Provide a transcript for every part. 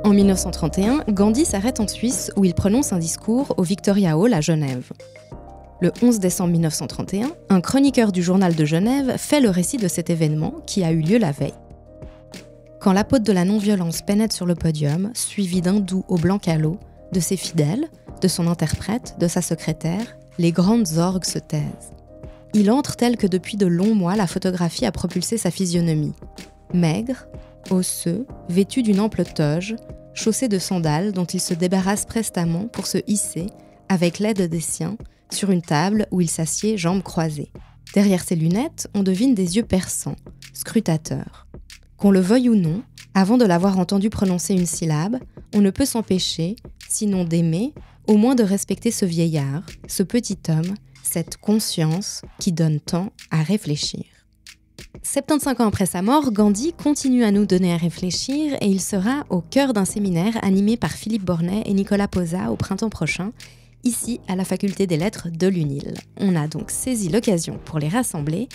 En 1931, Gandhi s'arrête en Suisse où il prononce un discours au Victoria Hall à Genève. Le 11 décembre 1931, un chroniqueur du journal de Genève fait le récit de cet événement qui a eu lieu la veille. Quand l'apôtre de la non-violence pénètre sur le podium, suivi d'hindous au blanc calot, de ses fidèles, de son interprète, de sa secrétaire, les grandes orgues se taisent. Il entre tel que depuis de longs mois la photographie a propulsé sa physionomie. Maigre, osseux, vêtu d'une ample toge, chaussé de sandales dont il se débarrasse prestement pour se hisser, avec l'aide des siens, sur une table où il s'assied jambes croisées. Derrière ses lunettes, on devine des yeux perçants, scrutateurs. Qu'on le veuille ou non, avant de l'avoir entendu prononcer une syllabe, on ne peut s'empêcher, sinon d'aimer, au moins de respecter ce vieillard, ce petit homme, cette conscience qui donne temps à réfléchir. 75 ans après sa mort, Gandhi continue à nous donner à réfléchir et il sera au cœur d'un séminaire animé par Philippe Bornet et Nicolas Posa au printemps prochain, ici à la Faculté des Lettres de l'UNIL. On a donc saisi l'occasion pour les rassembler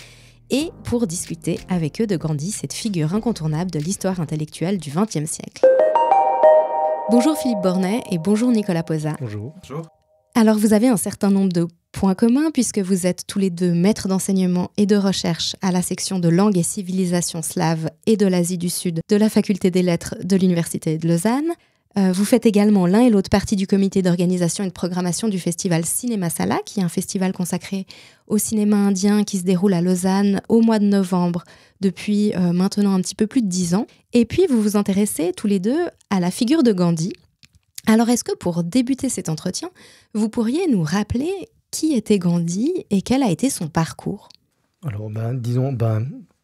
et pour discuter avec eux de Gandhi, cette figure incontournable de l'histoire intellectuelle du XXe siècle. Bonjour Philippe Bornet et bonjour Nicolas Posa. Bonjour. Bonjour. Alors vous avez un certain nombre de points communs puisque vous êtes tous les deux maîtres d'enseignement et de recherche à la section de langue et civilisation slave et de l'Asie du Sud de la Faculté des Lettres de l'Université de Lausanne. Vous faites également l'un et l'autre partie du comité d'organisation et de programmation du festival Cinéma Sala, qui est un festival consacré au cinéma indien qui se déroule à Lausanne au mois de novembre depuis maintenant un petit peu plus de 10 ans. Et puis vous vous intéressez tous les deux à la figure de Gandhi. Alors est-ce que pour débuter cet entretien, vous pourriez nous rappeler qui était Gandhi et quel a été son parcours ? Alors, disons,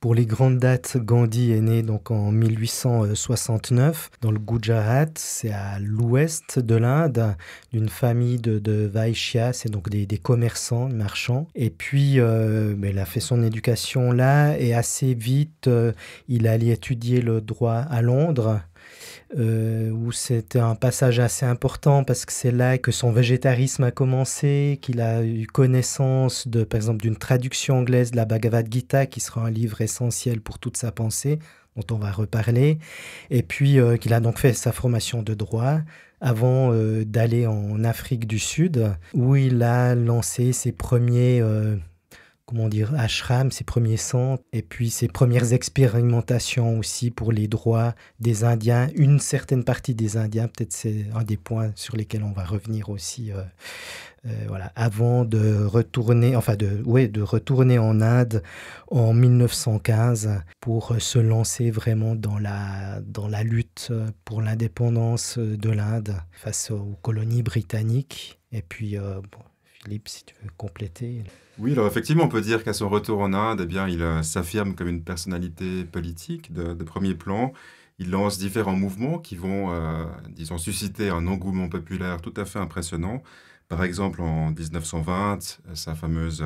pour les grandes dates, Gandhi est né donc en 1869 dans le Gujarat, c'est à l'ouest de l'Inde, d'une famille de Vaishyas, c'est donc des commerçants, marchands. Et puis, il a fait son éducation là et assez vite, il allait étudier le droit à Londres. Où c'était un passage assez important parce que c'est là que son végétarisme a commencé, qu'il a eu connaissance par exemple, d'une traduction anglaise de la Bhagavad Gita qui sera un livre essentiel pour toute sa pensée, dont on va reparler, et puis qu'il a donc fait sa formation de droit avant d'aller en Afrique du Sud où il a lancé ses premiers ashram, ses premiers centres, et puis ses premières expérimentations aussi pour les droits des Indiens. Une certaine partie des Indiens, peut-être c'est un des points sur lesquels on va revenir aussi, avant de retourner, de retourner en Inde en 1915 pour se lancer vraiment dans la lutte pour l'indépendance de l'Inde face aux colonies britanniques. Et puis, Philippe, si tu veux compléter. Oui, alors effectivement, on peut dire qu'à son retour en Inde, il s'affirme comme une personnalité politique de premier plan. Il lance différents mouvements qui vont, susciter un engouement populaire tout à fait impressionnant. Par exemple, en 1920, sa fameuse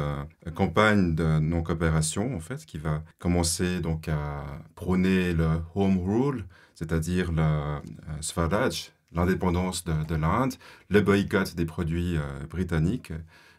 campagne de non-coopération, en fait, qui va commencer donc à prôner le Home Rule, c'est-à-dire le Swaraj, l'indépendance de l'Inde, le boycott des produits britanniques.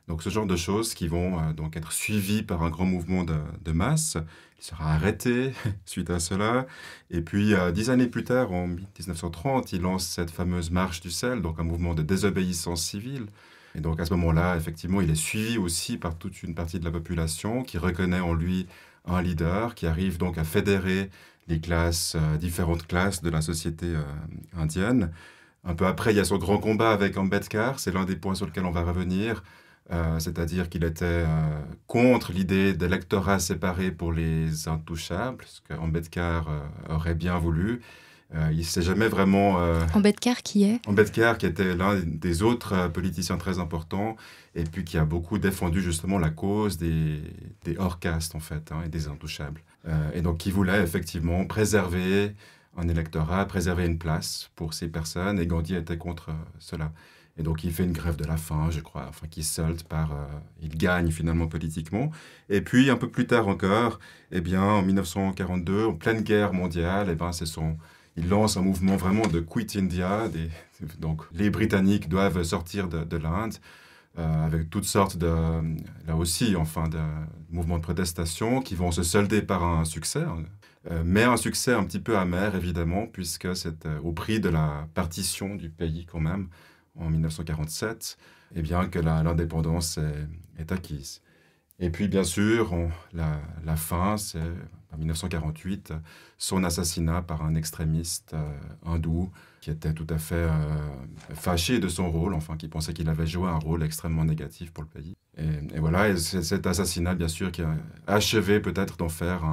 Donc ce genre de choses qui vont donc être suivies par un grand mouvement de masse. Il sera arrêté suite à cela. Et puis 10 années plus tard, en 1930, il lance cette fameuse marche du sel, donc un mouvement de désobéissance civile. Et donc à ce moment-là, effectivement, il est suivi aussi par toute une partie de la population qui reconnaît en lui un leader, qui arrive donc à fédérer les classes, différentes classes de la société indienne. Un peu après, il y a son grand combat avec Ambedkar, c'est l'un des points sur lesquels on va revenir, c'est-à-dire qu'il était contre l'idée d'électorat séparé pour les intouchables, ce qu'Ambedkar aurait bien voulu. Il ne s'est jamais vraiment... Ambedkar qui est ? Ambedkar qui était l'un des autres politiciens très importants et puis qui a beaucoup défendu justement la cause des hors-castes en fait, et des intouchables. Et donc qui voulait effectivement préserver un électorat, préserver une place pour ces personnes, et Gandhi était contre cela. Et donc il fait une grève de la faim, je crois, qui solte il gagne finalement politiquement. Et puis un peu plus tard encore, en 1942, en pleine guerre mondiale, il lance un mouvement vraiment de Quit India. Donc les Britanniques doivent sortir de l'Inde. avec toutes sortes de, là aussi, enfin, de mouvements de protestation qui vont se solder par un succès, mais un succès un petit peu amer, évidemment, puisque c'est au prix de la partition du pays quand même, en 1947, et bien que l'indépendance est acquise. Et puis, bien sûr, la fin, c'est en 1948, son assassinat par un extrémiste hindou qui était tout à fait fâché de son rôle, enfin, qui pensait qu'il avait joué un rôle extrêmement négatif pour le pays. Et voilà, et c'est cet assassinat, bien sûr, qui a achevé peut-être d'en faire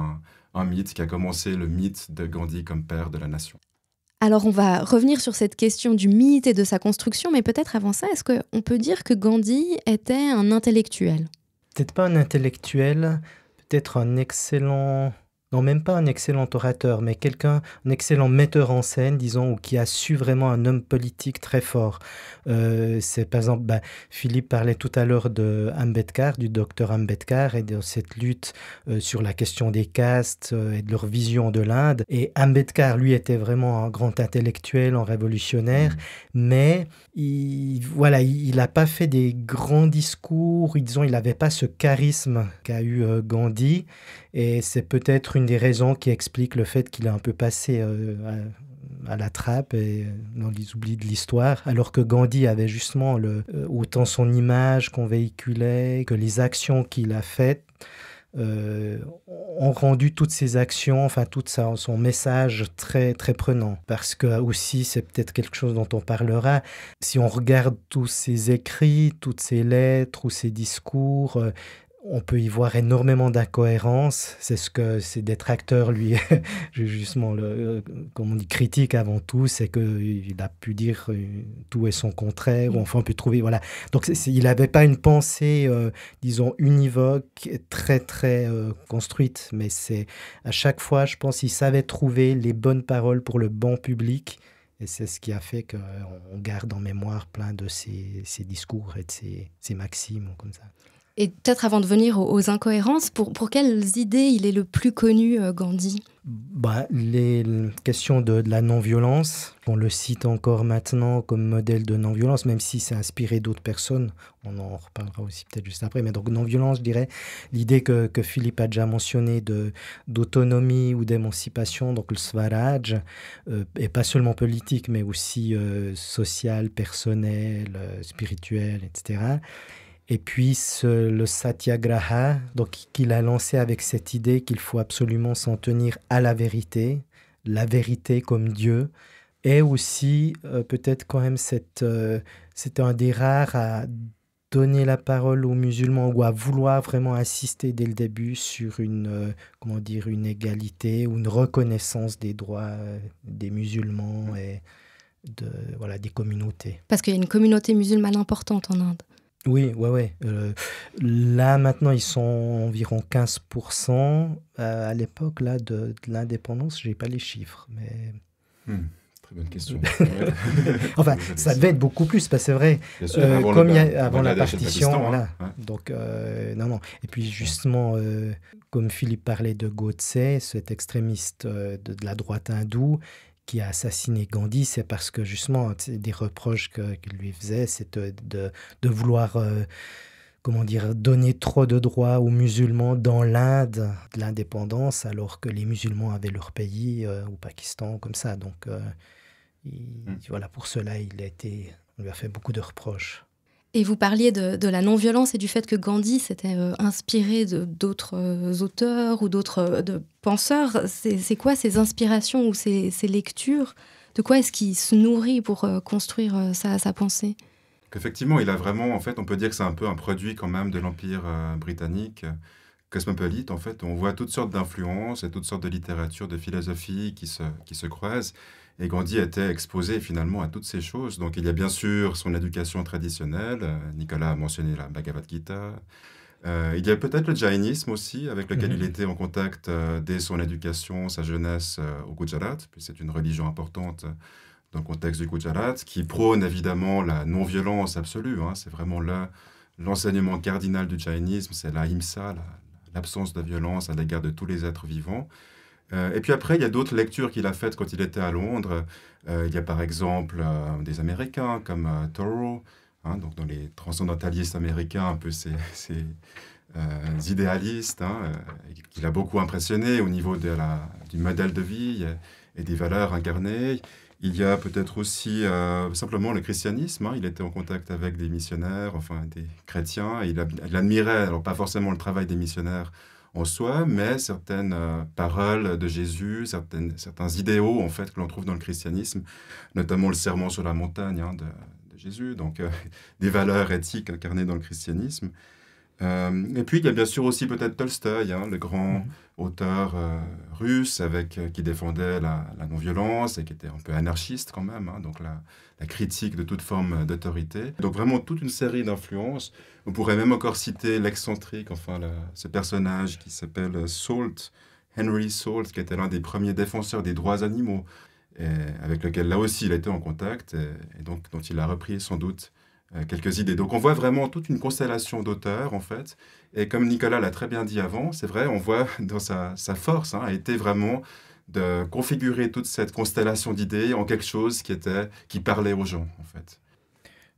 un mythe, qui a commencé le mythe de Gandhi comme père de la nation. Alors on va revenir sur cette question du mythe et de sa construction, mais peut-être avant ça, est-ce qu'on peut dire que Gandhi était un intellectuel ? Peut-être pas un intellectuel, peut-être un excellent... Non, même pas un excellent orateur, mais un excellent metteur en scène, disons, ou qui a su vraiment un homme politique très fort. C'est par exemple, Philippe parlait tout à l'heure de Ambedkar, du docteur Ambedkar, et de cette lutte sur la question des castes et de leur vision de l'Inde. Et Ambedkar, lui, était vraiment un grand intellectuel, un révolutionnaire, mais il n'a pas fait des grands discours, disons, il n'avait pas ce charisme qu'a eu Gandhi. Et c'est peut-être une des raisons qui explique le fait qu'il est un peu passé à la trappe et dans les oublis de l'histoire, alors que Gandhi avait justement autant son image qu'on véhiculait, que les actions qu'il a faites ont rendu toutes ses actions, enfin tout son message très, très prenant. Parce que aussi, c'est peut-être quelque chose dont on parlera, si on regarde tous ses écrits, toutes ses lettres ou ses discours, on peut y voir énormément d'incohérences. C'est ce que ses détracteurs, lui, justement, comme on dit, critique avant tout, c'est qu'il a pu dire tout et son contraire, ou enfin on peut trouver, voilà. Donc il n'avait pas une pensée, disons, univoque, très, très construite, mais c'est à chaque fois, je pense, il savait trouver les bonnes paroles pour le bon public. Et c'est ce qui a fait qu'on garde en mémoire plein de ses discours et de ses maximes, comme ça. Et peut-être avant de venir aux incohérences, pour quelles idées il est le plus connu, Gandhi ? Les questions de la non-violence, on le cite encore maintenant comme modèle de non-violence, même si c'est inspiré d'autres personnes. On en reparlera aussi peut-être juste après. Mais donc non-violence, je dirais, l'idée que Philippe a déjà mentionné d'autonomie ou d'émancipation, donc le Swaraj, et pas seulement politique, mais aussi social, personnel, spirituel, etc. Et puis le satyagraha, donc qu'il a lancé avec cette idée qu'il faut absolument s'en tenir à la vérité comme Dieu, et aussi peut-être quand même c'était un des rares à donner la parole aux musulmans ou à vouloir vraiment insister dès le début sur une égalité ou une reconnaissance des droits des musulmans et des communautés. Parce qu'il y a une communauté musulmane importante en Inde. Oui. Là, maintenant, ils sont environ 15%. À l'époque là, de l'indépendance, je n'ai pas les chiffres. Mais... Très bonne question. Enfin, ça devait être beaucoup plus, parce que c'est vrai. Bien sûr, avant la partition, voilà. Hein. Donc, non. Et puis, justement, comme Philippe parlait de Godse, cet extrémiste de la droite hindoue, qui a assassiné Gandhi, c'est parce que justement, des reproches qu'il lui faisait, c'est de vouloir donner trop de droits aux musulmans dans l'Inde de l'indépendance, alors que les musulmans avaient leur pays, au Pakistan, comme ça. Donc, voilà, pour cela, on lui a fait beaucoup de reproches. Et vous parliez de la non-violence et du fait que Gandhi s'était inspiré d'autres auteurs ou d'autres penseurs. C'est quoi ces inspirations ou ces lectures ? De quoi est-ce qu'il se nourrit pour construire sa pensée ? Effectivement, il a vraiment, en fait, on peut dire que c'est un peu un produit quand même de l'Empire britannique, cosmopolite. En fait, on voit toutes sortes d'influences et toutes sortes de littératures, de philosophies qui se croisent. Et Gandhi était exposé finalement à toutes ces choses. Donc il y a bien sûr son éducation traditionnelle. Nicolas a mentionné la Bhagavad Gita. Il y a peut-être le jaïnisme aussi, avec lequel il était en contact dès son éducation, sa jeunesse au Gujarat. Puis c'est une religion importante dans le contexte du Gujarat, qui prône évidemment la non-violence absolue. Hein. C'est vraiment l'enseignement cardinal du jaïnisme, c'est la himsa, l'absence de violence à l'égard de tous les êtres vivants. Et puis après, il y a d'autres lectures qu'il a faites quand il était à Londres. Il y a par exemple des Américains comme Thoreau, hein, donc dans les transcendantalistes américains, un peu ces idéalistes, hein, qui l'a beaucoup impressionné au niveau du modèle de vie et des valeurs incarnées. Il y a peut-être aussi simplement le christianisme, hein. Il était en contact avec des missionnaires, enfin des chrétiens. Il admirait, alors pas forcément le travail des missionnaires en soi, mais certaines paroles de Jésus, certains idéaux en fait que l'on trouve dans le christianisme, notamment le sermon sur la montagne, hein, de Jésus, donc des valeurs éthiques incarnées dans le christianisme. Et puis, il y a bien sûr aussi peut-être Tolstoï, hein, le grand auteur russe qui défendait la non-violence et qui était un peu anarchiste quand même, hein, donc la critique de toute forme d'autorité. Donc vraiment toute une série d'influences. On pourrait même encore citer l'excentrique, enfin ce personnage qui s'appelle Salt, Henry Salt, qui était l'un des premiers défenseurs des droits animaux, et avec lequel là aussi il a été en contact, et donc dont il a repris sans doute quelques idées. Donc on voit vraiment toute une constellation d'auteurs, en fait. Et comme Nicolas l'a très bien dit avant, c'est vrai, on voit dans sa force, hein, a été vraiment de configurer toute cette constellation d'idées en quelque chose qui parlait aux gens, en fait.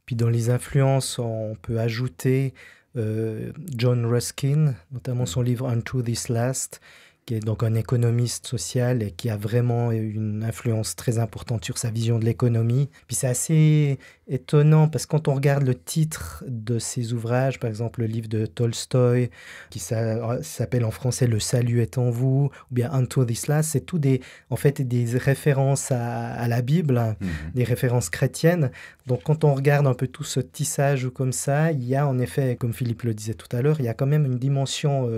Puis dans les influences, on peut ajouter John Ruskin, notamment son livre Unto This Last, qui est donc un économiste social et qui a vraiment une influence très importante sur sa vision de l'économie. Puis c'est assez étonnant parce que quand on regarde le titre de ses ouvrages, par exemple le livre de Tolstoï, qui s'appelle en français « Le salut est en vous », ou bien « Unto This Last », c'est tout en fait des références à la Bible, hein, des références chrétiennes. Donc quand on regarde un peu tout ce tissage comme ça, il y a en effet, comme Philippe le disait tout à l'heure, il y a quand même une dimension...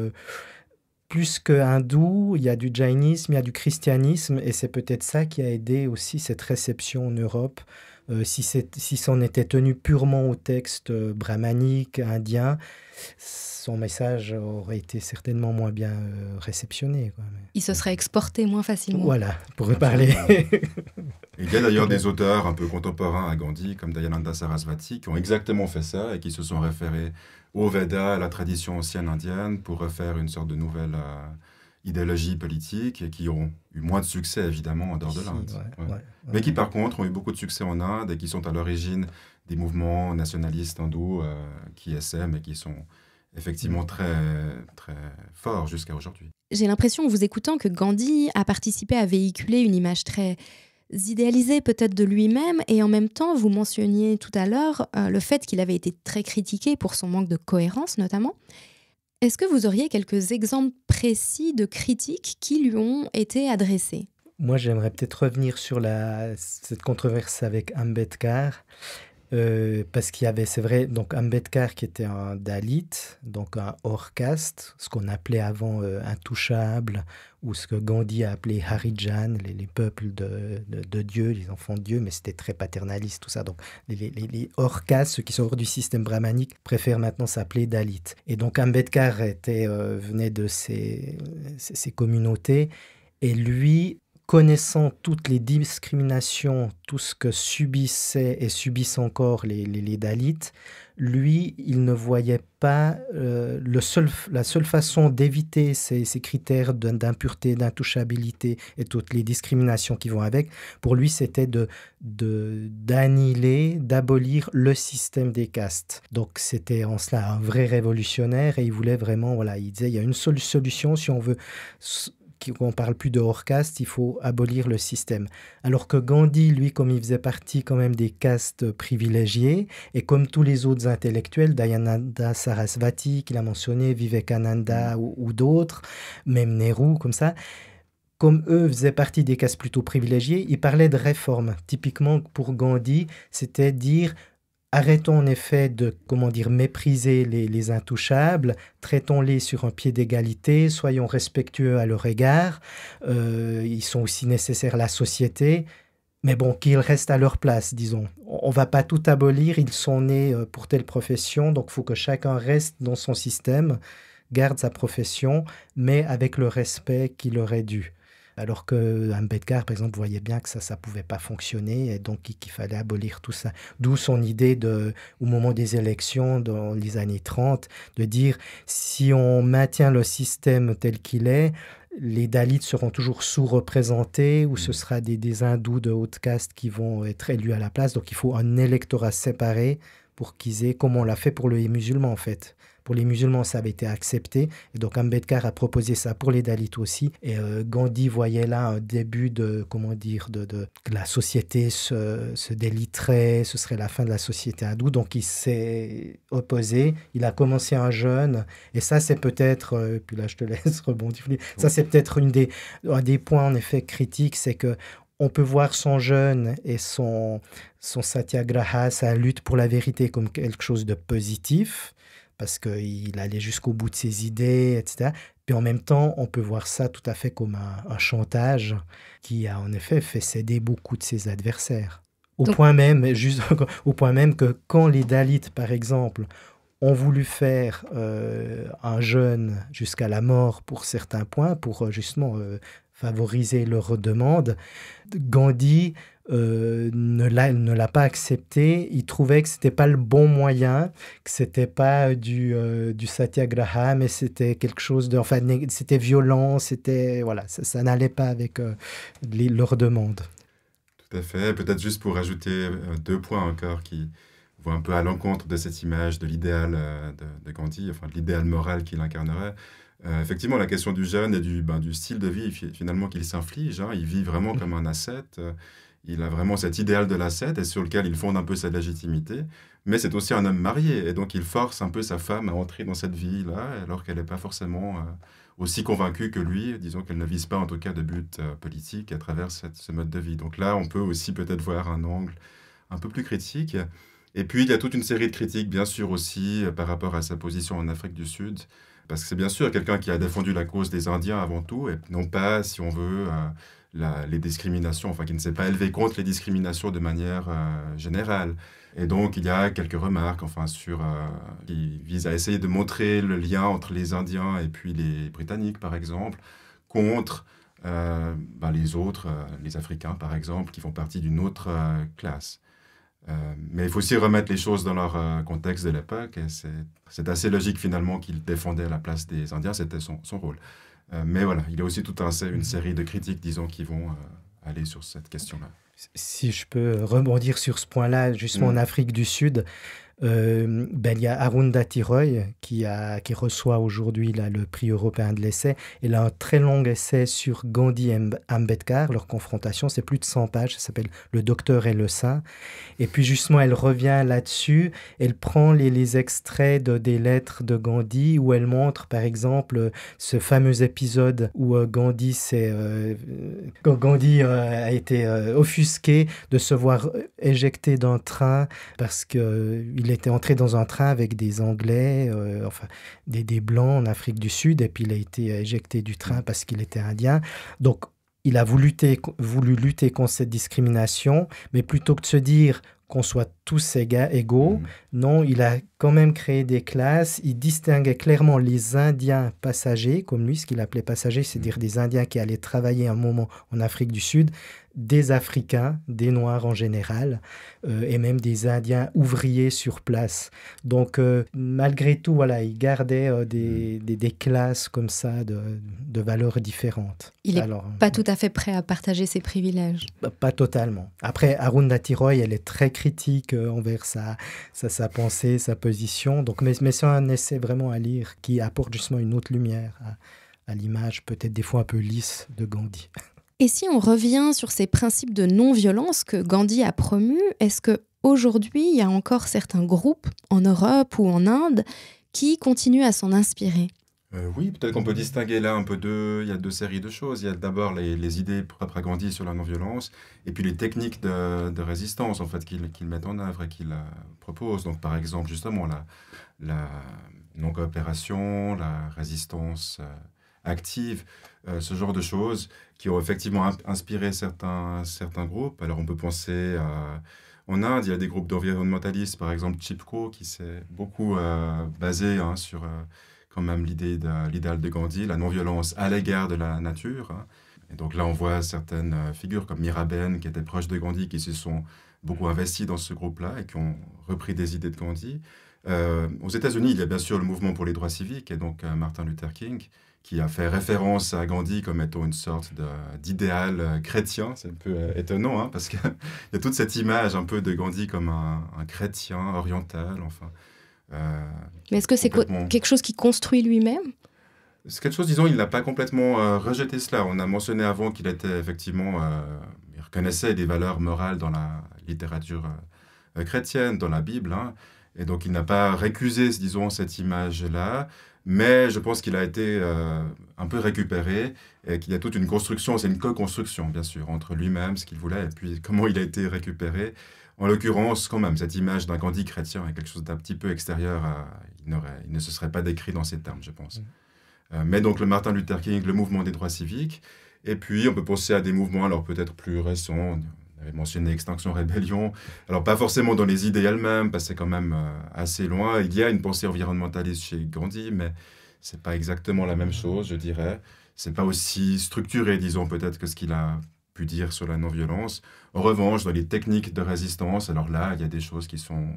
plus que hindou, il y a du jainisme, il y a du christianisme, et c'est peut-être ça qui a aidé aussi cette réception en Europe. Si c'en était tenu purement au texte brahmanique, indien, son message aurait été certainement moins bien réceptionné, quoi. Il se serait exporté moins facilement. Voilà, pour reparler. Il y a d'ailleurs des auteurs un peu contemporains à Gandhi, comme Dayananda Sarasvati, qui ont exactement fait ça et qui se sont référés aux Védas, à la tradition ancienne indienne, pour refaire une sorte de nouvelle idéologie politique, et qui ont eu moins de succès, évidemment, en dehors de l'Inde. Mais qui, par contre, ont eu beaucoup de succès en Inde et qui sont à l'origine des mouvements nationalistes hindous qui essaient, mais qui sont effectivement très, très forts jusqu'à aujourd'hui. J'ai l'impression, en vous écoutant, que Gandhi a participé à véhiculer une image très idéalisée peut-être de lui-même, et en même temps, vous mentionniez tout à l'heure le fait qu'il avait été très critiqué pour son manque de cohérence, notamment. Est-ce que vous auriez quelques exemples précis de critiques qui lui ont été adressées ? Moi, j'aimerais peut-être revenir sur cette controverse avec Ambedkar. Parce qu'il y avait, c'est vrai, donc Ambedkar qui était un Dalit, donc un hors caste, ce qu'on appelait avant intouchable, ou ce que Gandhi a appelé Harijan, les peuples de Dieu, les enfants de Dieu, mais c'était très paternaliste tout ça. Donc les hors castes, ceux qui sont hors du système brahmanique, préfèrent maintenant s'appeler Dalit. Et donc Ambedkar venait de ces communautés, et lui, connaissant toutes les discriminations, tout ce que subissaient et subissent encore les Dalits, lui, il ne voyait pas la seule façon d'éviter ces critères d'impureté, d'intouchabilité et toutes les discriminations qui vont avec. Pour lui, c'était d'annihiler, d'abolir le système des castes. Donc, c'était en cela un vrai révolutionnaire, et il voulait vraiment, voilà, il disait, il y a une seule solution si on veut... qu'on ne parle plus de hors caste, il faut abolir le système. Alors que Gandhi, lui, comme il faisait partie quand même des castes privilégiées, et comme tous les autres intellectuels, Dayananda Sarasvati, qu'il a mentionné, Vivekananda ou d'autres, même Nehru, comme ça, comme eux faisaient partie des castes plutôt privilégiées, ils parlaient de réforme. Typiquement, pour Gandhi, c'était dire... Arrêtons en effet de, mépriser les intouchables, traitons-les sur un pied d'égalité, soyons respectueux à leur égard, ils sont aussi nécessaires à la société, mais bon, qu'ils restent à leur place, disons. On ne va pas tout abolir, ils sont nés pour telle profession, donc il faut que chacun reste dans son système, garde sa profession, mais avec le respect qu'il aurait dû. Alors que Ambedkar, par exemple, voyait bien que ça ne pouvait pas fonctionner, et donc qu'il fallait abolir tout ça. D'où son idée, au moment des élections, dans les années 30, de dire si on maintient le système tel qu'il est, les Dalits seront toujours sous-représentés, ou ce sera des hindous de haute caste qui vont être élus à la place. Donc il faut un électorat séparé pour qu'ils aient, comme on l'a fait pour les musulmans en fait. Pour les musulmans, ça avait été accepté. Et donc, Ambedkar a proposé ça pour les Dalits aussi. Et Gandhi voyait là un début de, comment dire, de la société se déliterait, ce serait la fin de la société hindoue. Donc, il s'est opposé. Il a commencé un jeûne. Et ça, c'est peut-être, puis là, je te laisse rebondir. Ça, c'est peut-être un des points, en effet, critiques, c'est que on peut voir son jeûne et son satyagraha, sa lutte pour la vérité, comme quelque chose de positif, parce qu'il allait jusqu'au bout de ses idées, etc. Puis en même temps, on peut voir ça tout à fait comme un chantage qui a en effet fait céder beaucoup de ses adversaires. Au point même que quand les Dalits, par exemple, ont voulu faire un jeûne jusqu'à la mort pour certains points, pour justement favoriser leurs demandes, Gandhi ne l'a pas accepté. Il trouvait que c'était pas le bon moyen, que c'était pas du satyagraha, mais c'était quelque chose de, enfin, c'était violent, c'était voilà, ça n'allait pas avec leurs demandes. Tout à fait. Peut-être juste pour ajouter 2 points encore qui vont un peu à l'encontre de cette image de l'idéal de Gandhi, enfin de l'idéal moral qu'il incarnerait. Effectivement, la question du jeûne et du style de vie finalement qu'il s'inflige, hein, il vit vraiment comme un ascète. Il a vraiment cet idéal de l'ascète et sur lequel il fonde un peu sa légitimité. Mais c'est aussi un homme marié et donc il force un peu sa femme à entrer dans cette vie-là alors qu'elle n'est pas forcément aussi convaincue que lui, disons qu'elle ne vise pas en tout cas de but politique à travers ce mode de vie. Donc là, on peut aussi peut-être voir un angle un peu plus critique. Et puis, il y a toute une série de critiques, bien sûr, aussi par rapport à sa position en Afrique du Sud. Parce que c'est bien sûr quelqu'un qui a défendu la cause des Indiens avant tout, et non pas, si on veut, les discriminations, enfin qui ne s'est pas élevé contre les discriminations de manière générale. Et donc il y a quelques remarques qui visent à essayer de montrer le lien entre les Indiens et puis les Britanniques, par exemple, contre les autres, les Africains, par exemple, qui font partie d'une autre classe. Mais il faut aussi remettre les choses dans leur contexte de l'époque. Et c'est assez logique finalement qu'il défendait la place des Indiens, c'était son rôle. Mais voilà, il y a aussi toute une série de critiques, disons, qui vont aller sur cette question-là. Si je peux rebondir sur ce point-là, justement en Afrique du Sud, il y a Arundhati Roy qui reçoit aujourd'hui là, le prix européen de l'essai. Elle a un très long essai sur Gandhi et Ambedkar, leur confrontation. C'est plus de 100 pages, ça s'appelle Le Docteur et le Saint. Et puis justement, elle revient là-dessus. Elle prend les extraits des lettres de Gandhi où elle montre, par exemple, ce fameux épisode où Gandhi a été offusqué de se voir éjecté d'un train parce qu'il était entré dans un train avec des Anglais, des Blancs en Afrique du Sud, et puis il a été éjecté du train parce qu'il était indien. Donc, il a voulu lutter contre cette discrimination, mais plutôt que de se dire qu'on soit tous égaux, non, il a quand même créé des classes. Il distinguait clairement les Indiens passagers, comme lui, ce qu'il appelait passagers, c'est-à-dire des Indiens qui allaient travailler un moment en Afrique du Sud, des Africains, des Noirs en général, et même des Indiens ouvriers sur place. Donc, malgré tout, voilà, il gardait des classes comme ça de valeurs différentes. Il n'est pas tout à fait prêt à partager ses privilèges. Pas totalement. Après, Arundhati Roy, elle est très critique envers sa pensée, sa position. Donc, mais c'est un essai vraiment à lire qui apporte justement une autre lumière à l'image peut-être des fois un peu lisse de Gandhi. Et si on revient sur ces principes de non-violence que Gandhi a promus, est-ce qu'aujourd'hui, il y a encore certains groupes en Europe ou en Inde qui continuent à s'en inspirer ? Oui, peut-être qu'on peut distinguer là un peu il y a 2 séries de choses. Il y a d'abord les idées propres à Gandhi sur la non-violence et puis les techniques de résistance en fait, qu'il met en œuvre et qu'il propose. Donc par exemple justement la non-coopération, la résistance active, ce genre de choses qui ont effectivement inspiré certains groupes. Alors on peut penser en Inde, il y a des groupes d'environnementalistes, par exemple Chipko, qui s'est beaucoup basé sur quand même l'idéal de Gandhi, la non-violence à l'égard de la nature. Et donc là, on voit certaines figures comme Miraben, qui étaient proches de Gandhi, qui se sont beaucoup investis dans ce groupe-là et qui ont repris des idées de Gandhi. Aux États-Unis, il y a bien sûr le mouvement pour les droits civiques, et donc Martin Luther King, qui a fait référence à Gandhi comme étant une sorte d'idéal chrétien. C'est un peu étonnant, hein, parce qu'il y a toute cette image un peu de Gandhi comme un chrétien oriental, enfin. Mais est-ce que c'est quelque chose qu'il construit lui-même ? C'est quelque chose, disons, il n'a pas complètement rejeté cela. On a mentionné avant qu'il était effectivement... il reconnaissait des valeurs morales dans la littérature chrétienne, dans la Bible, hein, et donc il n'a pas récusé, disons, cette image-là, mais je pense qu'il a été un peu récupéré et qu'il y a toute une construction, c'est une co-construction, bien sûr, entre lui-même, ce qu'il voulait, et puis comment il a été récupéré. En l'occurrence, quand même, cette image d'un Gandhi chrétien est quelque chose d'un petit peu extérieur. Il ne se serait pas décrit dans ces termes, je pense. Mais donc le Martin Luther King, le mouvement des droits civiques, et puis on peut penser à des mouvements alors peut-être plus récents. On avait mentionné Extinction Rébellion, alors pas forcément dans les idées elles-mêmes, parce que c'est quand même assez loin. Il y a une pensée environnementaliste chez Gandhi, mais c'est pas exactement la même chose, je dirais. C'est pas aussi structuré, disons, peut-être que ce qu'il a pu dire sur la non-violence. En revanche, dans les techniques de résistance, alors là, il y a des choses qui sont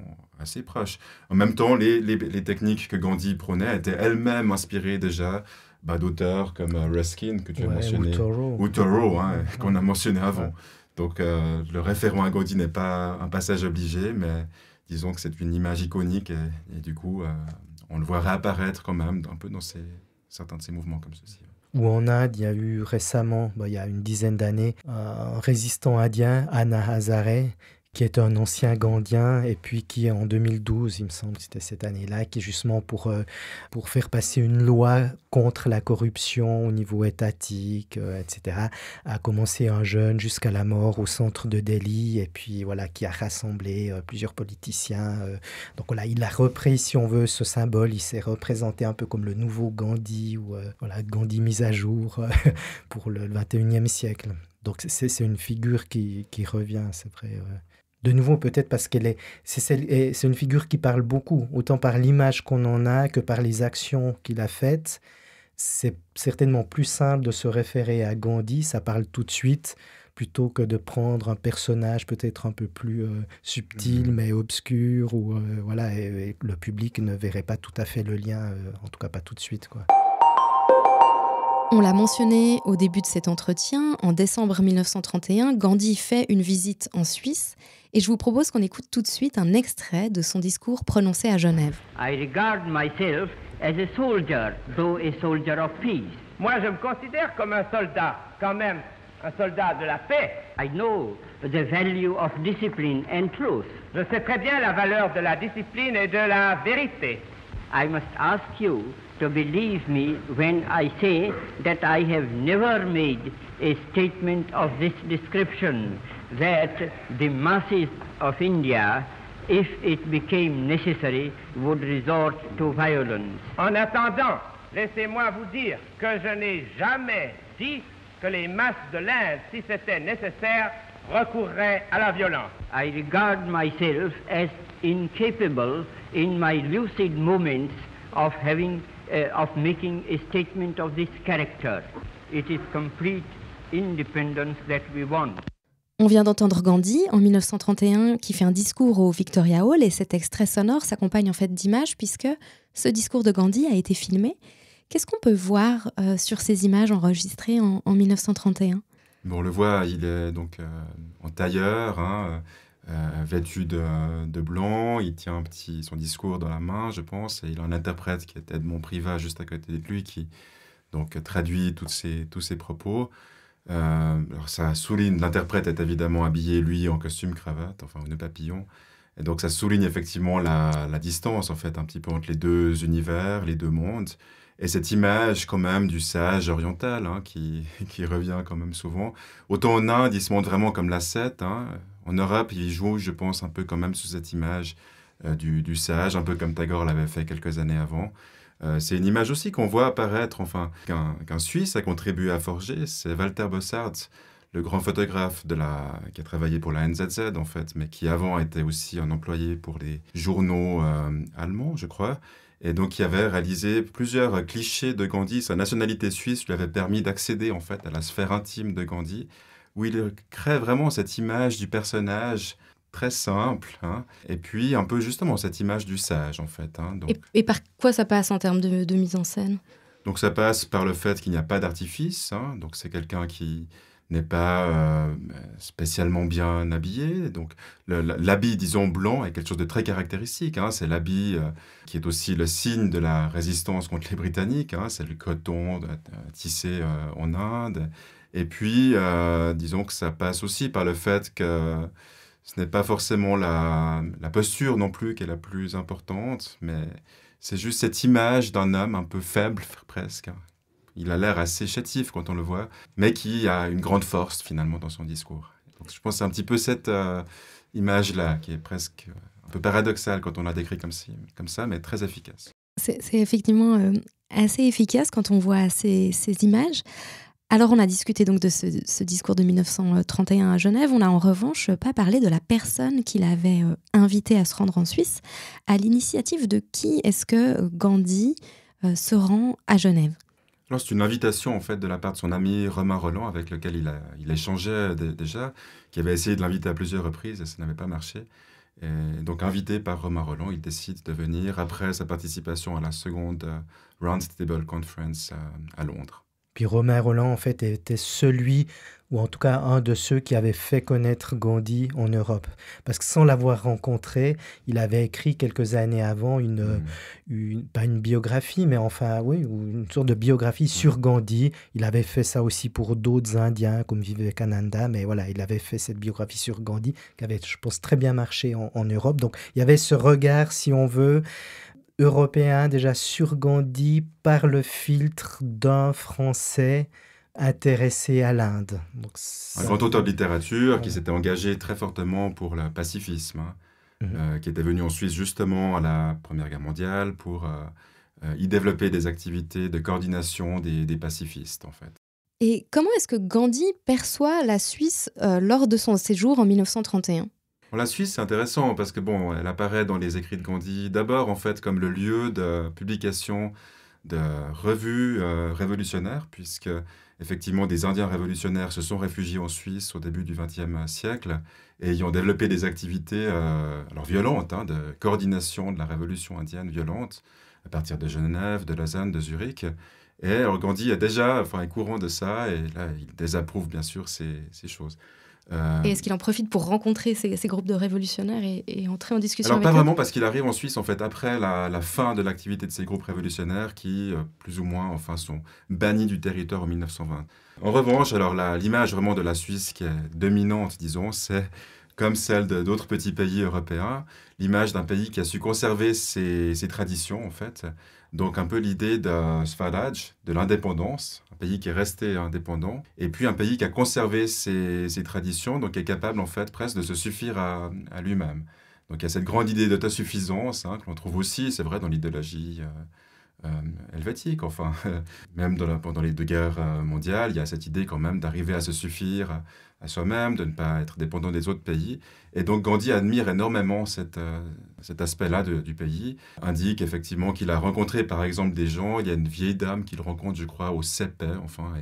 assez proches. En même temps, les techniques que Gandhi prônait étaient elles-mêmes inspirées déjà d'auteurs comme Ruskin, que tu as mentionné, ou Thoreau, hein, qu'on a mentionné avant. Ouais. Donc, le référent à Gandhi n'est pas un passage obligé, mais disons que c'est une image iconique et du coup, on le voit réapparaître quand même un peu dans certains de ces mouvements comme ceci. Ou en Inde, il y a eu récemment, il y a une dizaine d'années, un résistant indien, Anna Hazare, qui est un ancien Gandhien, et puis qui, en 2012, il me semble que c'était cette année-là, qui justement pour faire passer une loi contre la corruption au niveau étatique, etc., a commencé un jeûne jusqu'à la mort au centre de Delhi, et puis voilà, qui a rassemblé plusieurs politiciens. Donc voilà, il a repris, si on veut, ce symbole, il s'est représenté un peu comme le nouveau Gandhi, ou voilà, Gandhi mis à jour pour le 21e siècle. Donc c'est une figure qui revient, c'est vrai. De nouveau, peut-être parce c'est une figure qui parle beaucoup, autant par l'image qu'on en a que par les actions qu'il a faites. C'est certainement plus simple de se référer à Gandhi, ça parle tout de suite, plutôt que de prendre un personnage peut-être un peu plus subtil, mais obscur, ou voilà, et le public ne verrait pas tout à fait le lien, en tout cas pas tout de suite, quoi. On l'a mentionné au début de cet entretien, en décembre 1931, Gandhi fait une visite en Suisse et je vous propose qu'on écoute tout de suite un extrait de son discours prononcé à Genève. I regard myself as a soldier, though a soldier of peace. Moi, je me considère comme un soldat, quand même, un soldat de la paix. I know the value of discipline and truth. Je sais très bien la valeur de la discipline et de la vérité. I must ask you to believe me when I say that I have never made a statement of this description, that the masses of India, if it became necessary, would resort to violence. En attendant, laissez-moi vous dire que je n'ai jamais dit que les masses de l'Inde, si c'était nécessaire, recourraient à la violence. I regard myself as incapable in my lucid moments of making a statement of this character. It is complete independence that we want. On vient d'entendre Gandhi en 1931 qui fait un discours au Victoria Hall et cet extrait sonore s'accompagne en fait d'images puisque ce discours de Gandhi a été filmé. Qu'est-ce qu'on peut voir sur ces images enregistrées en 1931 ? Bon, on le voit, il est donc en tailleur, hein, vêtu de blanc, il tient son discours dans la main, je pense, et il a un interprète qui est Edmond Privat juste à côté de lui qui donc traduit tous ses propos. Alors ça souligne, l'interprète est évidemment habillé, lui, en costume cravate, enfin, nœud papillon, et donc ça souligne effectivement la distance, en fait, un petit peu entre les deux univers, les deux mondes, et cette image quand même du sage oriental, hein, qui revient quand même souvent. Autant en Inde, il se montre vraiment comme l'ascète, hein. En Europe, il joue, je pense, un peu quand même sous cette image du sage, un peu comme Tagore l'avait fait quelques années avant. C'est une image aussi qu'on voit apparaître, enfin, qu'un Suisse a contribué à forger, c'est Walter Bossart, le grand photographe qui a travaillé pour la NZZ, en fait, mais qui avant était aussi un employé pour les journaux allemands, je crois, et donc qui avait réalisé plusieurs clichés de Gandhi. Sa nationalité suisse lui avait permis d'accéder, en fait, à la sphère intime de Gandhi, où il crée vraiment cette image du personnage très simple, hein, et puis un peu justement cette image du sage, en fait. Hein, donc... et par quoi ça passe en termes de mise en scène ? Donc ça passe par le fait qu'il n'y a pas d'artifice, hein. Donc c'est quelqu'un qui n'est pas spécialement bien habillé. Donc l'habit, disons, blanc est quelque chose de très caractéristique, hein. C'est l'habit qui est aussi le signe de la résistance contre les Britanniques, hein. C'est le coton tissé en Inde. Et puis, disons que ça passe aussi par le fait que ce n'est pas forcément la posture non plus qui est la plus importante, mais c'est juste cette image d'un homme un peu faible presque. Il a l'air assez chétif quand on le voit, mais qui a une grande force finalement dans son discours. Donc je pense que c'est un petit peu cette image-là qui est presque un peu paradoxale quand on la décrit comme ça, mais très efficace. C'est effectivement assez efficace quand on voit ces images. Alors on a discuté donc de ce discours de 1931 à Genève. On n'a en revanche pas parlé de la personne qui l'avait invité à se rendre en Suisse. À l'initiative de qui est-ce que Gandhi se rend à Genève ? Alors, c'est une invitation en fait de la part de son ami Romain Rolland avec lequel il échangeait déjà, qui avait essayé de l'inviter à plusieurs reprises et ça n'avait pas marché. Et donc invité par Romain Rolland, il décide de venir après sa participation à la seconde Roundtable Conference à Londres. Puis Romain Rolland, en fait, était celui, ou en tout cas un de ceux qui avait fait connaître Gandhi en Europe. Parce que sans l'avoir rencontré, il avait écrit quelques années avant pas une biographie, mais enfin, oui, une sorte de biographie sur Gandhi. Il avait fait ça aussi pour d'autres Indiens, comme Vivekananda, mais voilà, il avait fait cette biographie sur Gandhi, qui avait, je pense, très bien marché en Europe. Donc, il y avait ce regard, si on veut, européen déjà sur Gandhi par le filtre d'un Français intéressé à l'Inde. Donc, un grand auteur de littérature qui s'était engagé très fortement pour le pacifisme, hein, qui était venu en Suisse justement à la Première Guerre mondiale pour y développer des activités de coordination des pacifistes en fait. Et comment est-ce que Gandhi perçoit la Suisse lors de son séjour en 1931 ? La Suisse, c'est intéressant parce que bon, elle apparaît dans les écrits de Gandhi d'abord en fait comme le lieu de publication de revues révolutionnaires, puisque effectivement des Indiens révolutionnaires se sont réfugiés en Suisse au début du XXe siècle et y ont développé des activités alors violentes, hein, de coordination de la révolution indienne violente à partir de Genève, de Lausanne, de Zurich. Et alors Gandhi est courant de ça et là il désapprouve bien sûr ces choses. Et est-ce qu'il en profite pour rencontrer ces groupes de révolutionnaires et entrer en discussion alors, avec eux ? pas vraiment, parce qu'il arrive en Suisse, en fait, après la fin de l'activité de ces groupes révolutionnaires qui, plus ou moins, enfin, sont bannis du territoire en 1920. En revanche, alors l'image vraiment de la Suisse qui est dominante, disons, c'est comme celle d'autres petits pays européens, l'image d'un pays qui a su conserver ses traditions, en fait. Donc, un peu l'idée de Swaraj, de l'indépendance, un pays qui est resté indépendant, et puis un pays qui a conservé ses traditions, donc qui est capable, en fait, presque de se suffire à lui-même. Donc, il y a cette grande idée d'autosuffisance, hein, que l'on trouve aussi, c'est vrai, dans l'idéologie helvétique, enfin, même pendant les deux guerres mondiales, il y a cette idée quand même d'arriver à se suffire à soi-même, de ne pas être dépendant des autres pays. Et donc Gandhi admire énormément cet aspect-là du pays, indique effectivement qu'il a rencontré par exemple des gens, il y a une vieille dame qu'il rencontre, je crois, au Sepet, enfin,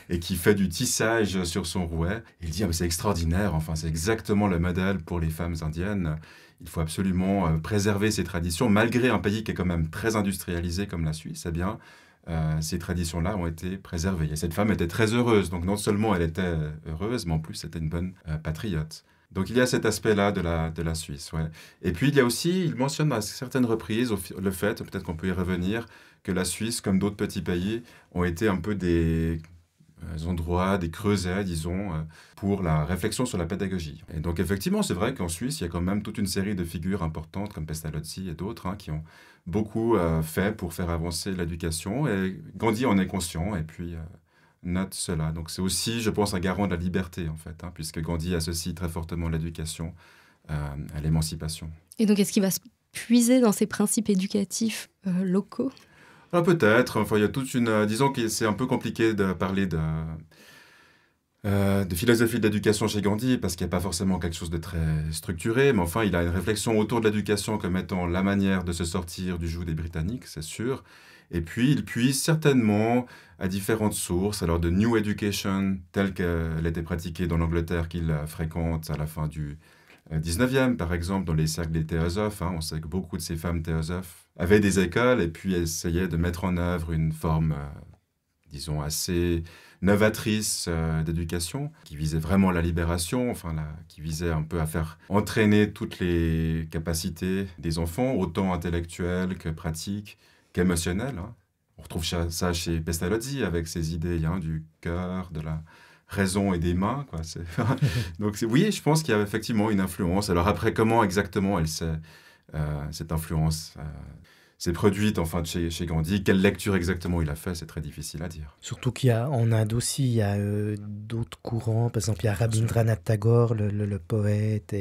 et qui fait du tissage sur son rouet. Il dit, ah, mais c'est extraordinaire, enfin, c'est exactement le modèle pour les femmes indiennes. Il faut absolument préserver ces traditions, malgré un pays qui est quand même très industrialisé comme la Suisse, eh bien, ces traditions-là ont été préservées. Et cette femme était très heureuse, donc non seulement elle était heureuse, mais en plus c'était une bonne patriote. Donc il y a cet aspect-là de la Suisse. Ouais. Et puis il y a aussi, il mentionne à certaines reprises le fait, peut-être qu'on peut y revenir, que la Suisse, comme d'autres petits pays, ont été un peu des endroits, des creusets, disons, pour la réflexion sur la pédagogie. Et donc effectivement, c'est vrai qu'en Suisse, il y a quand même toute une série de figures importantes comme Pestalozzi et d'autres, hein, qui ont beaucoup fait pour faire avancer l'éducation. Et Gandhi en est conscient et puis note cela. Donc c'est aussi, je pense, un garant de la liberté, en fait, hein, puisque Gandhi associe très fortement l'éducation à l'émancipation. Et donc est-ce qu'il va se puiser dans ces principes éducatifs locaux ? Alors peut-être, enfin il y a toute une... disons que c'est un peu compliqué de parler de philosophie de l'éducation chez Gandhi, parce qu'il n'y a pas forcément quelque chose de très structuré, mais enfin il a une réflexion autour de l'éducation comme étant la manière de se sortir du joug des Britanniques, c'est sûr. Et puis il puise certainement à différentes sources, alors de New Education, telle qu'elle était pratiquée dans l'Angleterre qu'il fréquente à la fin du 19e, par exemple, dans les cercles des théosophes. On sait que beaucoup de ces femmes théosophes avaient des écoles et puis essayaient de mettre en œuvre une forme, disons, assez novatrice d'éducation, qui visait vraiment la libération, qui visait un peu à faire entraîner toutes les capacités des enfants, autant intellectuelles que pratiques, qu'émotionnelles. On retrouve ça chez Pestalozzi, avec ses idées du cœur, de la raison et des mains, quoi. Donc oui, je pense qu'il y a effectivement une influence. Alors après, comment exactement cette influence s'est produite chez Gandhi, quelle lecture exactement il a fait, c'est très difficile à dire. Surtout qu'en Inde aussi, il y a d'autres courants. Par exemple, il y a Rabindranath Tagore, le poète,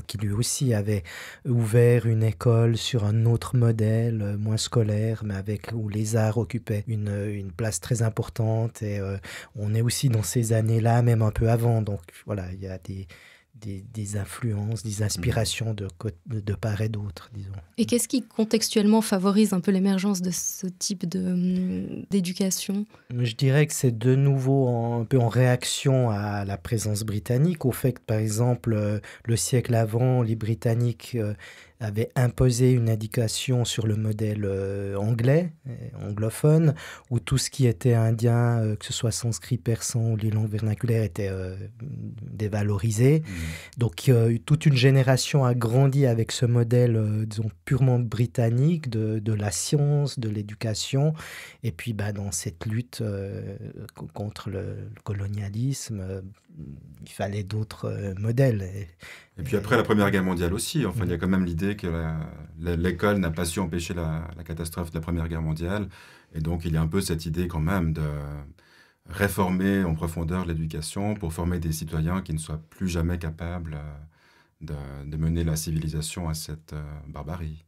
qui lui aussi avait ouvert une école sur un autre modèle, moins scolaire, mais où les arts occupaient une place très importante. Et on est aussi dans ces années-là, même un peu avant. Donc voilà, il y a des influences, des inspirations de part et d'autre, disons. Et qu'est-ce qui contextuellement favorise un peu l'émergence de ce type d'éducation ? Je dirais que c'est de nouveau un peu en réaction à la présence britannique, au fait que, par exemple, le siècle avant, les Britanniques avaient imposé une éducation sur le modèle anglais, anglophone, où tout ce qui était indien, que ce soit sanskrit, persan ou les langues vernaculaires, était dévalorisé. Donc toute une génération a grandi avec ce modèle, disons, purement britannique de la science, de l'éducation, et puis dans cette lutte contre le colonialisme, il fallait d'autres modèles. Et puis après la Première Guerre mondiale aussi, il y a quand même l'idée que l'école n'a pas su empêcher la catastrophe de la Première Guerre mondiale, et donc il y a un peu cette idée quand même de réformer en profondeur l'éducation pour former des citoyens qui ne soient plus jamais capables de mener la civilisation à cette barbarie.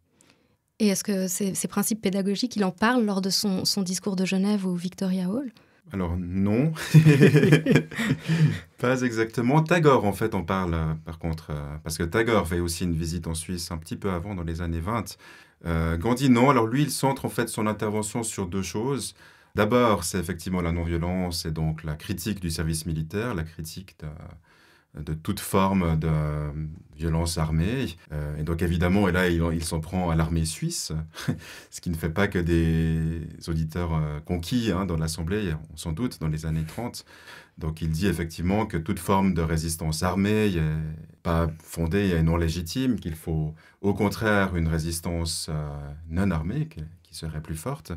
Et est-ce que ces principes pédagogiques, il en parle lors de son discours de Genève au Victoria Hall ? Alors non, pas exactement. Tagore en fait en parle par contre, parce que Tagore fait aussi une visite en Suisse un petit peu avant, dans les années 20. Gandhi non, alors lui il centre en fait son intervention sur deux choses. D'abord c'est effectivement la non-violence et donc la critique du service militaire, la critique de toute forme de violence armée. Et donc évidemment, et là il s'en prend à l'armée suisse, ce qui ne fait pas que des auditeurs conquis dans l'Assemblée, on s'en doute, dans les années 30. Donc il dit effectivement que toute forme de résistance armée n'est pas fondée et non légitime, qu'il faut au contraire une résistance non armée qui serait plus forte.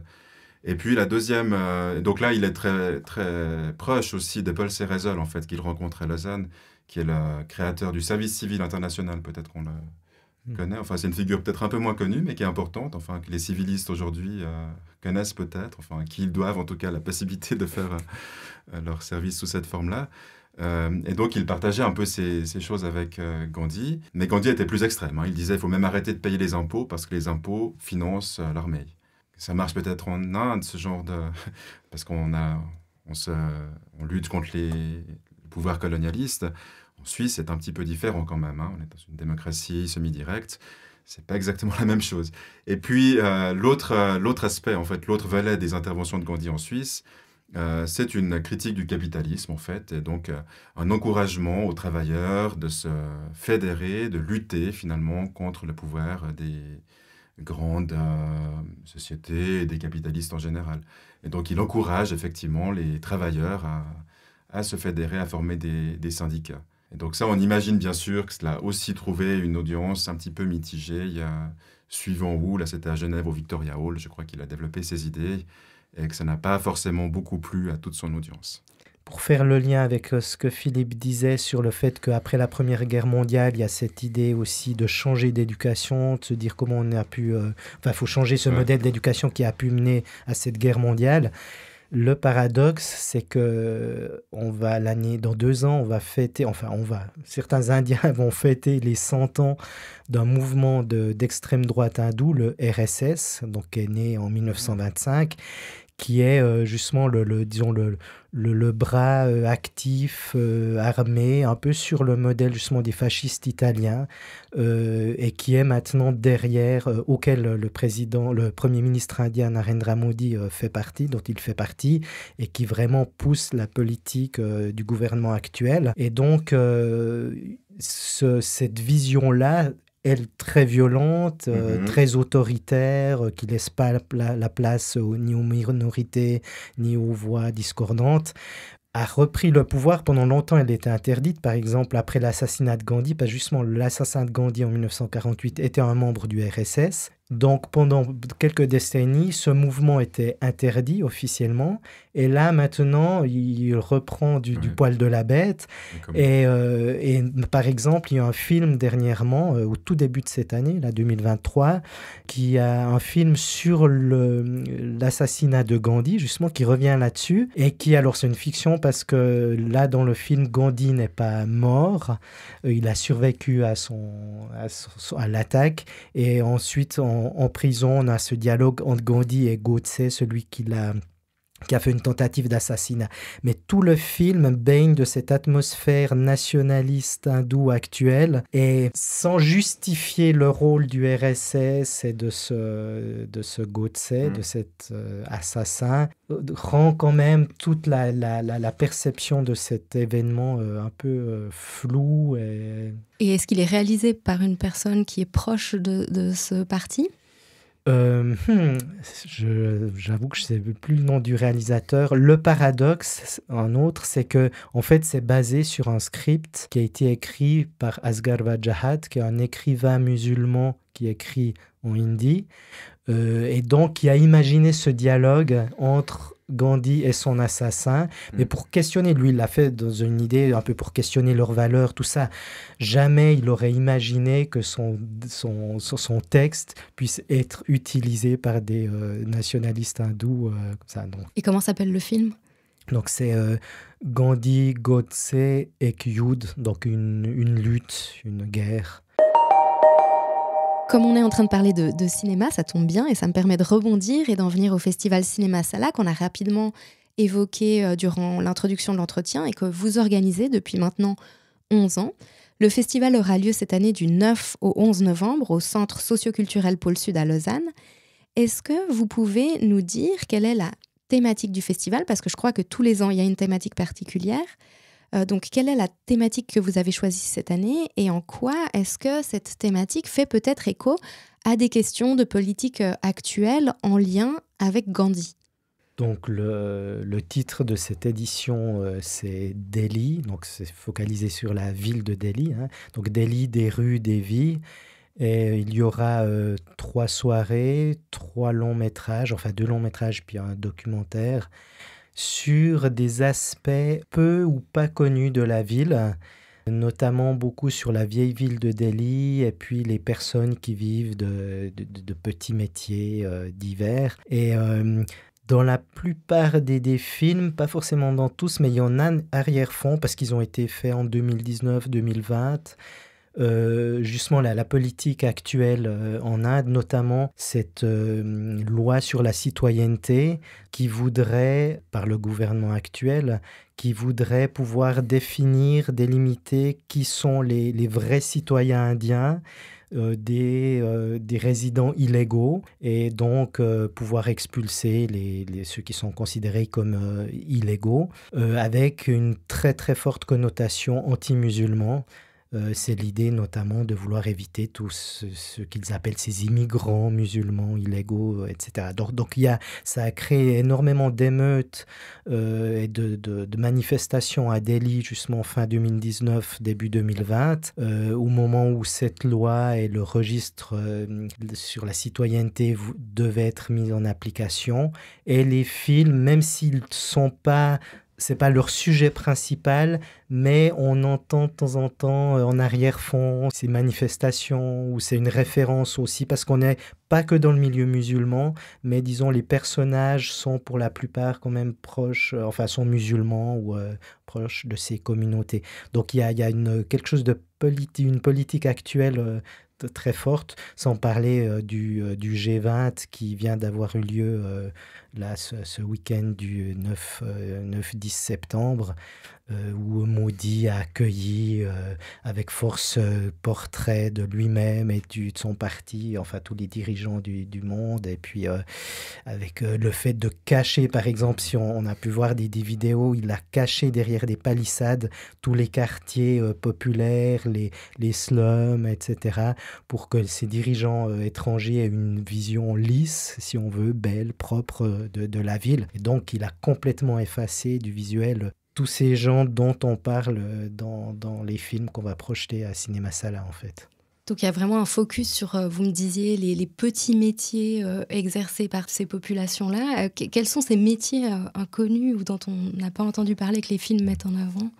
Et puis la deuxième, donc là il est très, très proche aussi de Paul Cérézol en fait, qu'il rencontre à Lausanne, qui est le créateur du service civil international, peut-être qu'on le connaît. C'est une figure peut-être un peu moins connue, mais qui est importante, que les civilistes aujourd'hui connaissent peut-être, qu'ils doivent en tout cas la possibilité de faire leur service sous cette forme-là. Et donc, il partageait un peu ces choses avec Gandhi. Mais Gandhi était plus extrême. Il disait qu'il faut même arrêter de payer les impôts, parce que les impôts financent l'armée. Ça marche peut-être en Inde, ce genre de... parce qu'on lutte contre les pouvoirs colonialistes. En Suisse, c'est un petit peu différent quand même. On est dans une démocratie semi-directe. C'est pas exactement la même chose. Et puis, l'autre aspect, en fait, l'autre volet des interventions de Gandhi en Suisse, c'est une critique du capitalisme, en fait, et donc un encouragement aux travailleurs de se fédérer, de lutter, finalement, contre le pouvoir des grandes sociétés et des capitalistes en général. Et donc, il encourage, effectivement, les travailleurs à se fédérer, à former des syndicats. Et donc ça, on imagine bien sûr que cela a aussi trouvé une audience un petit peu mitigée. Il y a, suivant où, là c'était à Genève au Victoria Hall, je crois qu'il a développé ses idées, et que ça n'a pas forcément beaucoup plu à toute son audience. Pour faire le lien avec ce que Philippe disait sur le fait qu'après la Première Guerre mondiale, il y a cette idée aussi de changer d'éducation, de se dire comment on a pu... il faut changer ce modèle d'éducation qui a pu mener à cette guerre mondiale. Le paradoxe, c'est que dans 2 ans, on va fêter, certains Indiens vont fêter les 100 ans d'un mouvement d'extrême droite hindoue, le RSS, donc qui est né en 1925, qui est justement le bras actif, armé, un peu sur le modèle justement des fascistes italiens, et qui est maintenant derrière, auquel le Premier ministre indien Narendra Modi dont il fait partie, et qui vraiment pousse la politique du gouvernement actuel. Et donc, cette vision-là, elle très violente, très autoritaire, qui ne laisse pas la place ni aux minorités, ni aux voix discordantes, a repris le pouvoir. Pendant longtemps, elle était interdite, par exemple, après l'assassinat de Gandhi, parce que justement, l'assassin de Gandhi en 1948 était un membre du RSS. Donc, pendant quelques décennies, ce mouvement était interdit officiellement. Et là, maintenant, il reprend du poil de la bête. Et par exemple, il y a un film dernièrement, au tout début de cette année, là, 2023, qui a un film sur l'assassinat de Gandhi, justement, qui revient là-dessus. Et qui, alors, c'est une fiction parce que là, dans le film, Gandhi n'est pas mort. Il a survécu à l'attaque. Et ensuite, en prison, on a ce dialogue entre Gandhi et Godse, celui qui a fait une tentative d'assassinat. Mais tout le film baigne de cette atmosphère nationaliste hindoue actuelle, et sans justifier le rôle du RSS et de ce Godse, de cet assassin, rend quand même toute la perception de cet événement un peu floue. Et est-ce qu'il est réalisé par une personne qui est proche de ce parti ? J'avoue que je ne sais plus le nom du réalisateur. Le paradoxe, un autre, c'est que en fait, c'est basé sur un script qui a été écrit par Asghar Wajahat, qui est un écrivain musulman qui écrit en hindi, et donc qui a imaginé ce dialogue entre Gandhi et son assassin, mais pour questionner, lui il l'a fait dans une idée un peu pour questionner leurs valeurs, tout ça. Jamais il aurait imaginé que son texte puisse être utilisé par des nationalistes hindous comme ça. Donc. Et comment s'appelle le film ? Donc c'est Gandhi, Godse et Yudh, donc une lutte, une guerre. Comme on est en train de parler de cinéma, ça tombe bien et ça me permet de rebondir et d'en venir au festival Cinéma Sala qu'on a rapidement évoqué durant l'introduction de l'entretien et que vous organisez depuis maintenant 11 ans. Le festival aura lieu cette année du 9 au 11 novembre au Centre socioculturel Pôle Sud à Lausanne. Est-ce que vous pouvez nous dire quelle est la thématique du festival ? Parce que je crois que tous les ans, il y a une thématique particulière. Donc, quelle est la thématique que vous avez choisie cette année et en quoi est-ce que cette thématique fait peut-être écho à des questions de politique actuelle en lien avec Gandhi ? Donc, le titre de cette édition, c'est Delhi. Donc, c'est focalisé sur la ville de Delhi. Donc, Delhi, des rues, des vies. Et il y aura 3 soirées, 3 longs métrages, enfin 2 longs métrages puis un documentaire, sur des aspects peu ou pas connus de la ville, notamment beaucoup sur la vieille ville de Delhi et puis les personnes qui vivent de petits métiers divers. Et dans la plupart des films, pas forcément dans tous, mais il y en a un arrière-fond parce qu'ils ont été faits en 2019-2020. Justement la politique actuelle en Inde, notamment cette loi sur la citoyenneté qui voudrait, par le gouvernement actuel, qui voudrait pouvoir définir, délimiter qui sont les vrais citoyens indiens, des résidents illégaux, et donc pouvoir expulser ceux qui sont considérés comme illégaux, avec une très très forte connotation anti-musulman. C'est l'idée notamment de vouloir éviter tous ce qu'ils appellent ces immigrants musulmans illégaux, etc. Donc ça a créé énormément d'émeutes et de manifestations à Delhi, justement fin 2019, début 2020, au moment où cette loi et le registre sur la citoyenneté devaient être mis en application. Et les films, même s'ils ne sont pas... C'est pas leur sujet principal, mais on entend de temps en temps en arrière-fond ces manifestations où c'est une référence aussi, parce qu'on n'est pas que dans le milieu musulman, mais disons les personnages sont pour la plupart quand même proches, sont musulmans ou proches de ces communautés. Donc il y a quelque chose de une politique actuelle très forte, sans parler du G20 qui vient d'avoir eu lieu là, ce week-end du 9-10 septembre, où Modi a accueilli avec force portrait de lui-même et de son parti, enfin tous les dirigeants du monde, et puis avec le fait de cacher, par exemple, si on a pu voir des vidéos, il a caché derrière des palissades tous les quartiers populaires, les slums, etc., pour que ces dirigeants étrangers aient une vision lisse, si on veut, belle, propre de la ville. Et donc il a complètement effacé du visuel tous ces gens dont on parle dans les films qu'on va projeter à Cinéma Sala, en fait. Donc il y a vraiment un focus sur, vous me disiez, les petits métiers exercés par ces populations-là. Quels sont ces métiers inconnus ou dont on n'a pas entendu parler, que les films mettent en avant ?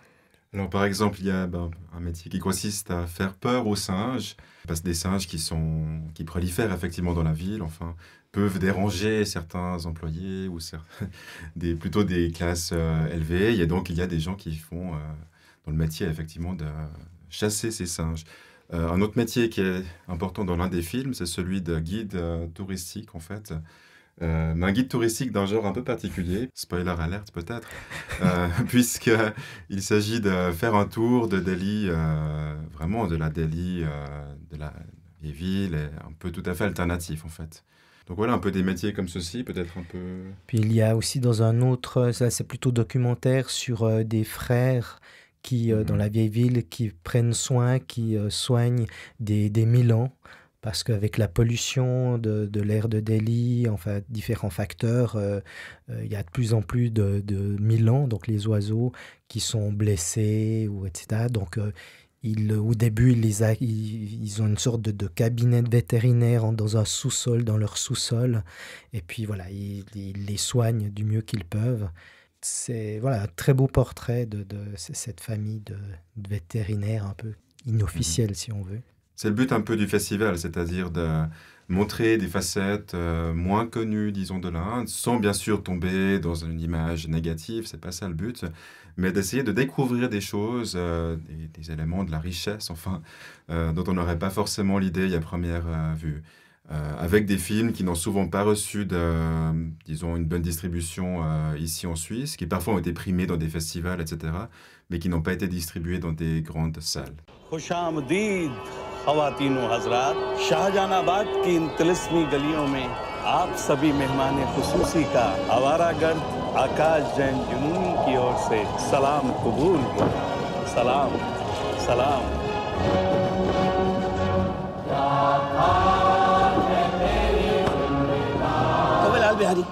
Alors, par exemple, il y a un métier qui consiste à faire peur aux singes, parce que des singes qui prolifèrent effectivement dans la ville, enfin, peuvent déranger certains employés ou plutôt des classes élevées. Et donc, il y a des gens qui font dans le métier, effectivement, de chasser ces singes. Un autre métier qui est important dans l'un des films, c'est celui de guide touristique, en fait. Mais un guide touristique d'un genre un peu particulier, spoiler alerte peut-être, puisqu'il s'agit de faire un tour de Delhi, vraiment de la Delhi, de la vieille ville, et un peu tout à fait alternatif, en fait. Donc voilà, un peu des métiers comme ceci, peut-être un peu... Puis il y a aussi dans un autre, ça c'est plutôt documentaire, sur des frères qui, dans la vieille ville, qui prennent soin, qui soignent des milans, parce qu'avec la pollution de l'air de Delhi, enfin différents facteurs, il y a de plus en plus de milans, donc les oiseaux, qui sont blessés, etc. Donc au début, ils ont une sorte de cabinet vétérinaire dans un sous-sol, dans leur sous-sol, et puis voilà, ils les soignent du mieux qu'ils peuvent. C'est voilà, un très beau portrait de cette famille de vétérinaires un peu inofficiels, si on veut. C'est le but un peu du festival, c'est-à-dire de montrer des facettes moins connues, disons, de l'Inde, sans bien sûr tomber dans une image négative, c'est pas ça le but, mais d'essayer de découvrir des choses, des éléments de la richesse, enfin, dont on n'aurait pas forcément l'idée à première vue. Avec des films qui n'ont souvent pas reçu disons, une bonne distribution ici en Suisse, qui parfois ont été primés dans des festivals, etc., mais qui n'ont pas été distribués dans des grandes salles. خواتین و حضرات شاہجہان آباد کی ان طلسمی گلیوں میں آپ سبھی مہمان خصوصی کا آوارہ گرد آکاش جین جنونی کی اور سے سلام قبول ہو سلام سلام تو لال بہاری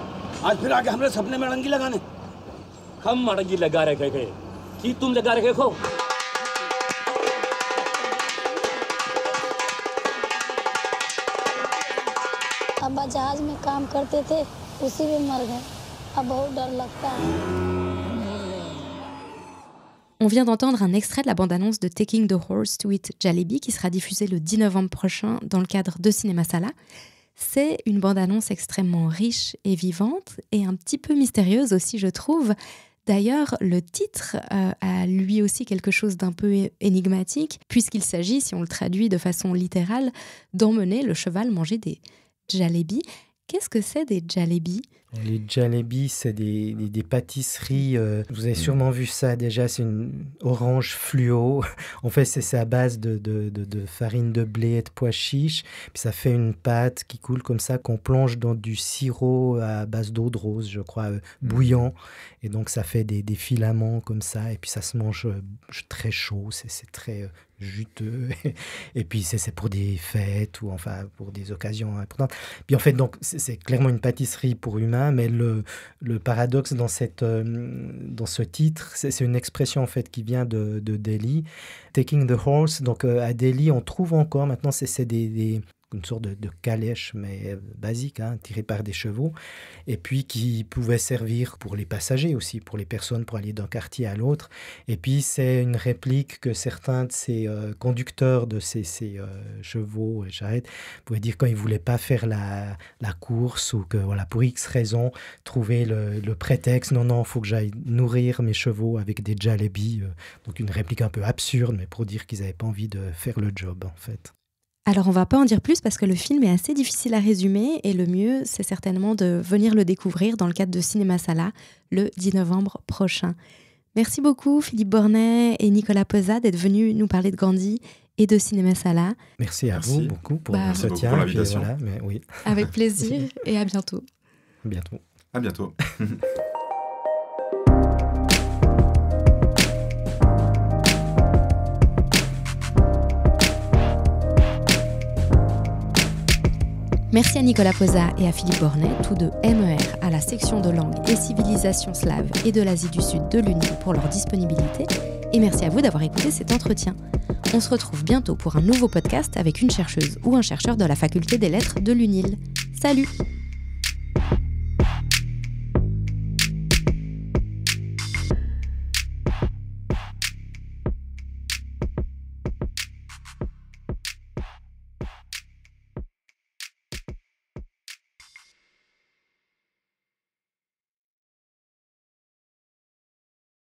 آج پھر آ کے ہم نے سپنے میں اڑنگی لگانے ہم اڑنگی لگا رکھے گئے کہ تم لگا رکھے ہو ابا جہاز میں کام کرتے تھے اسی میں مر گئے اب بہت ڈر لگتا ہے. On vient d'entendre un extrait de la bande-annonce de Taking the Horse to Eat Jalebi qui sera diffusée le 10 novembre prochain dans le cadre de Cinéma Sala. C'est une bande-annonce extrêmement riche et vivante et un petit peu mystérieuse aussi, je trouve. D'ailleurs, le titre a lui aussi quelque chose d'un peu énigmatique puisqu'il s'agit, si on le traduit de façon littérale, d'emmener le cheval manger des jalebis. Qu'est-ce que c'est des jalebis ? Les jalebis, c'est des pâtisseries. Vous avez sûrement vu ça déjà, c'est une orange fluo. En fait, c'est à base de farine de blé et de pois chiches. Puis ça fait une pâte qui coule comme ça, qu'on plonge dans du sirop à base d'eau de rose, je crois, bouillant. Et donc, ça fait des filaments comme ça. Et puis, ça se mange très chaud. C'est très juteux. Et puis, c'est pour des fêtes ou enfin pour des occasions importantes. Puis, en fait, donc, c'est clairement une pâtisserie pour humains. Mais le paradoxe dans ce titre, c'est une expression en fait qui vient de Delhi. Taking the horse, donc à Delhi, on trouve encore maintenant, c'est une sorte de calèche, mais basique, tirée par des chevaux, et puis qui pouvait servir pour les passagers aussi, pour les personnes, pour aller d'un quartier à l'autre. Et puis c'est une réplique que certains de ces conducteurs de ces chevaux et charrettes pouvaient dire quand ils ne voulaient pas faire la course, ou que voilà, pour X raisons, trouver le prétexte, non, il faut que j'aille nourrir mes chevaux avec des jalebis. Donc une réplique un peu absurde, mais pour dire qu'ils n'avaient pas envie de faire le job, en fait. Alors on va pas en dire plus parce que le film est assez difficile à résumer et le mieux c'est certainement de venir le découvrir dans le cadre de Cinéma Sala le 10 novembre prochain. Merci beaucoup Philippe Bornet et Nicolas Pezat d'être venus nous parler de Gandhi et de Cinéma Sala. Merci à vous beaucoup pour Merci beaucoup soutien. pour l'invitation. Voilà, mais oui. Avec plaisir et à bientôt. À bientôt. À bientôt. Merci à Nicolas Pezat et à Philippe Bornet, tous deux MER à la section de langue et civilisation slave et de l'Asie du Sud de l'UNIL pour leur disponibilité. Et merci à vous d'avoir écouté cet entretien. On se retrouve bientôt pour un nouveau podcast avec une chercheuse ou un chercheur de la faculté des lettres de l'UNIL. Salut!